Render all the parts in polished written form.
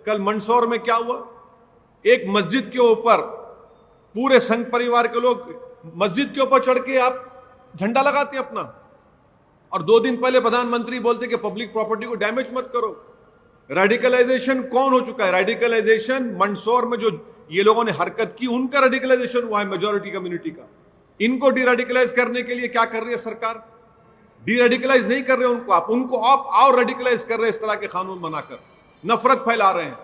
कल मंदसौर में क्या हुआ, एक मस्जिद के ऊपर पूरे संघ परिवार के लोग मस्जिद के ऊपर चढ़ के आप झंडा लगाते अपना, और 2 दिन पहले प्रधानमंत्री बोलते कि पब्लिक प्रॉपर्टी को डैमेज मत करो। रेडिकलाइजेशन कौन हो चुका है? रेडिकलाइजेशन मंदसौर में जो ये लोगों ने हरकत की, उनका रेडिकलाइजेशन हुआ है, मेजॉरिटी कम्युनिटी का। इनको डीरेडिकलाइज करने के लिए क्या कर रही है सरकार? डीरेडिकलाइज नहीं कर रहे उनको आप और रेडिकलाइज कर रहे हैं, इस तरह के कानून बनाकर नफरत फैला रहे हैं।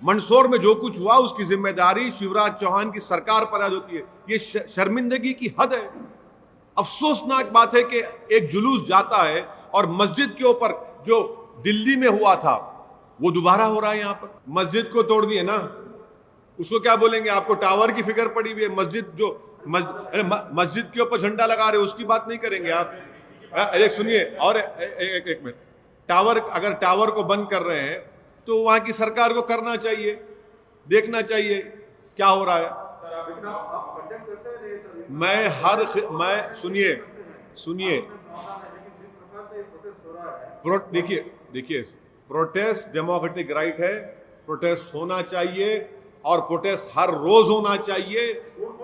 मंदसौर में जो कुछ हुआ उसकी जिम्मेदारी शिवराज चौहान की सरकार पर आज होती है। ये शर्मिंदगी की हद है। अफसोसनाक बात है कि एक जुलूस जाता है और मस्जिद के ऊपर जो दिल्ली में हुआ था वो दोबारा हो रहा है। यहां पर मस्जिद को तोड़ दिए ना, उसको क्या बोलेंगे? आपको टावर की फिक्र पड़ी हुई है। मस्जिद जो मस्जिद के ऊपर झंडा लगा रहे हो उसकी बात नहीं करेंगे आप? अरे सुनिए, और एक मिनट, टावर, अगर टावर को बंद कर रहे हैं तो वहां की सरकार को करना चाहिए, देखना चाहिए क्या हो रहा है। मैं सुनिए देखिए प्रोटेस्ट डेमोक्रेटिक राइट है, प्रोटेस्ट होना चाहिए और प्रोटेस्ट हर रोज होना चाहिए।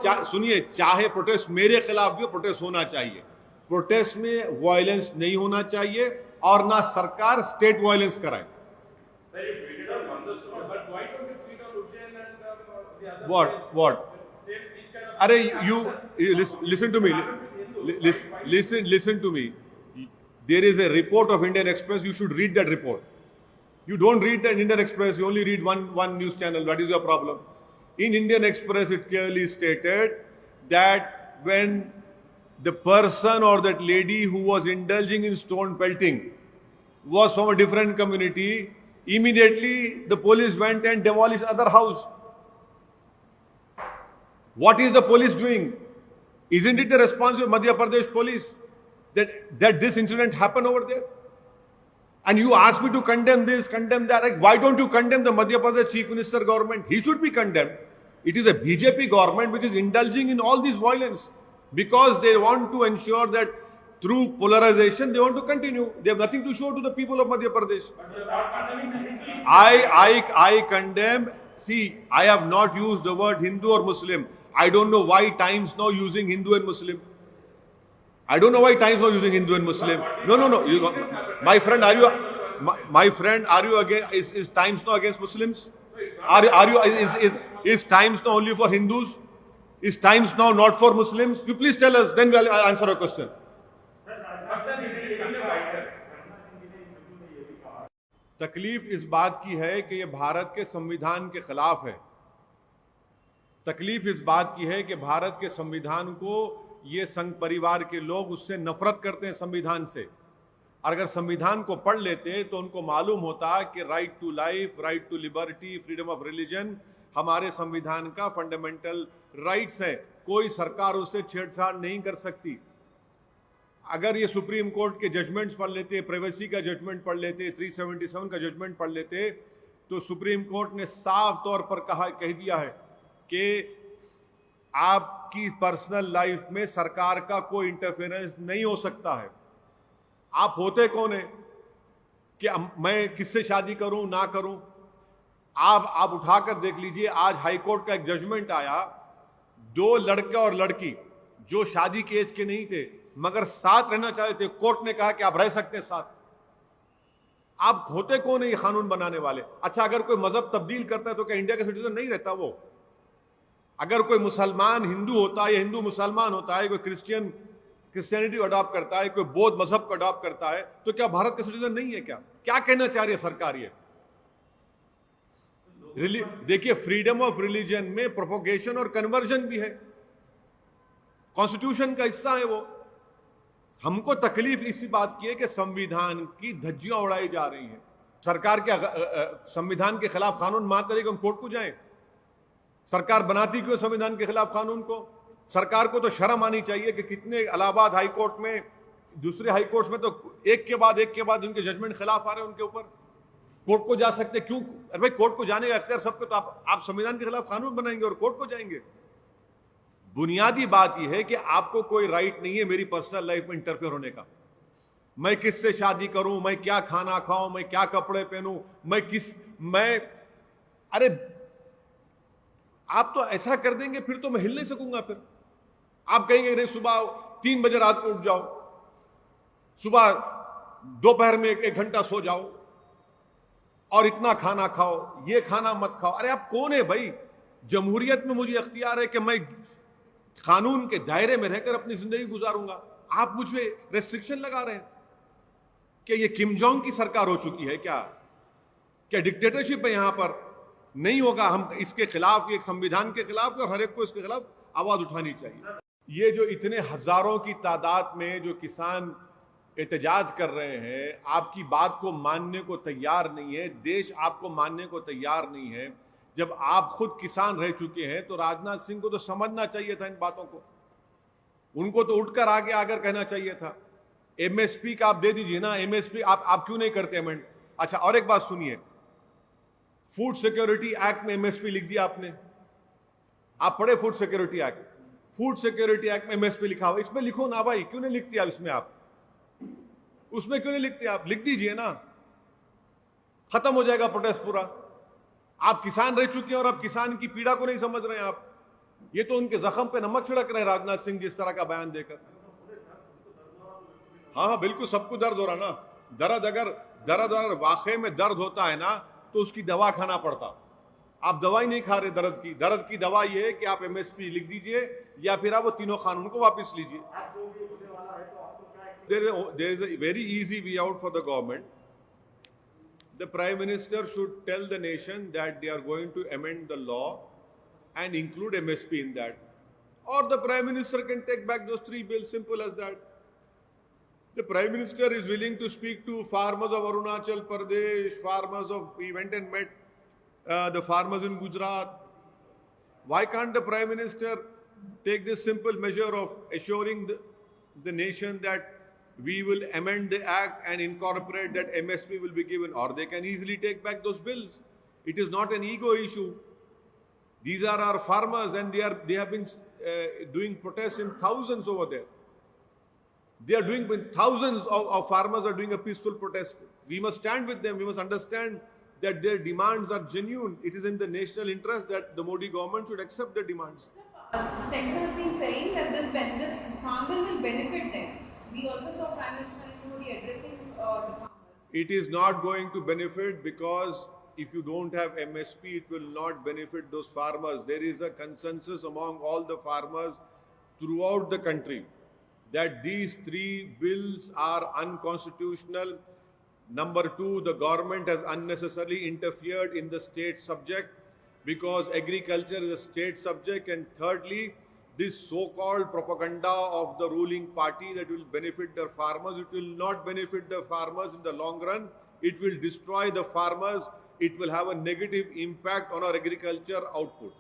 सुनिए, चाहे प्रोटेस्ट मेरे खिलाफ भी प्रोटेस्ट होना चाहिए। प्रोटेस्ट में वायलेंस नहीं होना चाहिए और ना सरकार स्टेट वायलेंस कराए। What? अरे you listen to me. Listen to me. There is a report of Indian Express. You should read that report. You don't read the Indian Express. You only read one news channel. What is your problem? In Indian Express, it clearly stated that when the person or that lady who was indulging in stone pelting was from a different community, immediately the police went and demolished other house. What is the police doing? Isn't it the responsibility of Madhya Pradesh police that this incident happened over there? And you ask me to condemn this, condemn that. Like, why don't you condemn the Madhya Pradesh Chief Minister government? He should be condemned. It is a BJP government which is indulging in all this violence because they want to ensure that through polarization they want to continue. They have nothing to show to the people of Madhya Pradesh. I condemn. See, I have not used the word Hindu or Muslim. I don't know why Times now using Hindu and Muslim. I don't know why Times now using Hindu and Muslim. No. My friend, are you against? Is Times now against Muslims? Is Times now only for Hindus? Is Times now not for Muslims? You please tell us. Then we'll answer a question. तकलीफ इस बात की है कि यह भारत के संविधान के खिलाफ है। तकलीफ इस बात की है कि भारत के संविधान को ये संघ परिवार के लोग उससे नफरत करते हैं, संविधान से। और अगर संविधान को पढ़ लेते तो उनको मालूम होता कि right to life, right to liberty, freedom of religion हमारे संविधान का फंडामेंटल राइट्स है। कोई सरकार उससे छेड़छाड़ नहीं कर सकती। अगर ये सुप्रीम कोर्ट के जजमेंट्स पढ़ लेते, प्राइवेसी का जजमेंट पढ़ लेते, 377 का जजमेंट पढ़ लेते, तो सुप्रीम कोर्ट ने साफ तौर पर कह दिया है कि आपकी पर्सनल लाइफ में सरकार का कोई इंटरफेरेंस नहीं हो सकता है। आप होते कौन है कि मैं किससे शादी करूं ना करूं? आप उठाकर देख लीजिए, आज हाईकोर्ट का एक जजमेंट आया, 2 लड़के और लड़की जो शादी के एज के नहीं थे मगर साथ रहना चाहते थे, कोर्ट ने कहा कि आप रह सकते हैं साथ। आप होते कौन है ये कानून बनाने वाले? अच्छा, अगर कोई मजहब तब्दील करता है तो क्या इंडिया का सिटीजन नहीं रहता वो? अगर कोई मुसलमान हिंदू होता है या हिंदू मुसलमान होता है, कोई क्रिश्चियनिटी अडॉप्ट करता है, कोई बौद्ध मजहब को अडॉप्ट करता है, तो क्या भारत का सिटीजन नहीं है? क्या कहना चाह रही है सरकार? ये देखिए, फ्रीडम ऑफ रिलीजन में प्रोपोगेशन और कन्वर्जन भी है, कॉन्स्टिट्यूशन का हिस्सा है वो। हमको तकलीफ इसी बात की है कि संविधान की धज्जियां उड़ाई जा रही हैं। सरकार के संविधान के खिलाफ कानून बनाते रहे, हम कोर्ट को जाएं? सरकार बनाती क्यों संविधान के खिलाफ कानून को? सरकार को तो शर्म आनी चाहिए कि कितने इलाहाबाद हाई कोर्ट में, दूसरे हाई कोर्ट में तो एक के बाद उनके जजमेंट खिलाफ आ रहे हैं उनके ऊपर। कोर्ट को जा सकते क्यों? अरे भाई, कोर्ट को जाने का अख्तियार सबको, तो आप संविधान के खिलाफ कानून बनाएंगे और कोर्ट को जाएंगे। बुनियादी बात यह है कि आपको कोई राइट नहीं है मेरी पर्सनल लाइफ में इंटरफेयर होने का। मैं किससे शादी करूं, मैं क्या खाना खाऊं, मैं क्या कपड़े पहनूं, मैं अरे आप तो ऐसा कर देंगे फिर तो मैं हिल नहीं सकूंगा। फिर आप कहेंगे नहीं सुबह 3 बजे रात को उठ जाओ, सुबह दोपहर में 1 घंटा सो जाओ और इतना खाना खाओ, ये खाना मत खाओ। अरे आप कौन है भाई? जमहूरियत में मुझे अख्तियार है कि मैं कानून के दायरे में रहकर अपनी जिंदगी गुजारूंगा। आप मुझ पे रेस्ट्रिक्शन लगा रहे हैं। क्या ये किम जोंग की सरकार हो चुकी है? क्या डिक्टेटरशिप है यहां पर? नहीं होगा। हम इसके खिलाफ, एक संविधान के खिलाफ, और हर एक को इसके खिलाफ आवाज उठानी चाहिए। ये जो इतने हजारों की तादाद में जो किसान एहतजाज कर रहे हैं, आपकी बात को मानने को तैयार नहीं है, देश आपको मानने को तैयार नहीं है। जब आप खुद किसान रह चुके हैं तो राजनाथ सिंह को तो समझना चाहिए था इन बातों को। उनको तो उठकर आगे आकर कहना चाहिए था। एमएसपी का आप दे दीजिए ना, एमएसपी आप क्यों नहीं करते अमेंड? अच्छा, और एक बात सुनिए, फूड सिक्योरिटी एक्ट में एमएसपी लिख दिया आपने। आप पढ़े food security act? Food security act में एमएसपी लिखा हुआ, इसमें लिखो ना भाई, क्यों नहीं लिखती आप इसमें? आप उसमें क्यों नहीं लिखते? आप लिख दीजिए ना, खत्म हो जाएगा प्रोटेस्ट पूरा। आप किसान रह चुके हैं और अब किसान की पीड़ा को नहीं समझ रहे हैं आप। ये तो उनके जख्म पे नमक छिड़क रहे हैं राजनाथ सिंह जिस तरह का बयान देकर। हाँ, बिल्कुल सबको दर्द हो रहा ना। दर्द वाकई में दर्द होता है ना तो उसकी दवा खाना पड़ता। आप दवाई नहीं खा रहे दर्द की दवा ये है कि आप एमएसपी लिख दीजिए या फिर आप वो तीनों कानून को वापस लीजिए। There is a very easy way out for the government. The Prime Minister should tell the nation that they are going to amend the law and include MSP in that. Or the Prime Minister can take back those 3 bills, simple as that. The Prime Minister is willing to speak to farmers of Arunachal Pradesh, he went and met the farmers in Gujarat. Why can't the Prime Minister take this simple measure of assuring the nation that we will amend the act and incorporate that MSP will be given, or they can easily take back those bills. It is not an ego issue. These are our farmers and they have been doing protests in thousands over there. Thousands of farmers are doing a peaceful protest. We must stand with them. We must understand that their demands are genuine. It is in the national interest that the Modi government should accept their demands. The Centre has been saying that this farm bill will benefit them. We also saw Prime Minister Modi addressing the farmers. It is not going to benefit because if you don't have MSP, it will not benefit those farmers. There is a consensus among all the farmers throughout the country that these 3 bills are unconstitutional. Number 2, the government has unnecessarily interfered in the state subject because agriculture is a state subject. And thirdly, this so-called propaganda of the ruling party that will benefit the farmers, it will not benefit the farmers in the long run. It will destroy the farmers. It will have a negative impact on our agriculture output.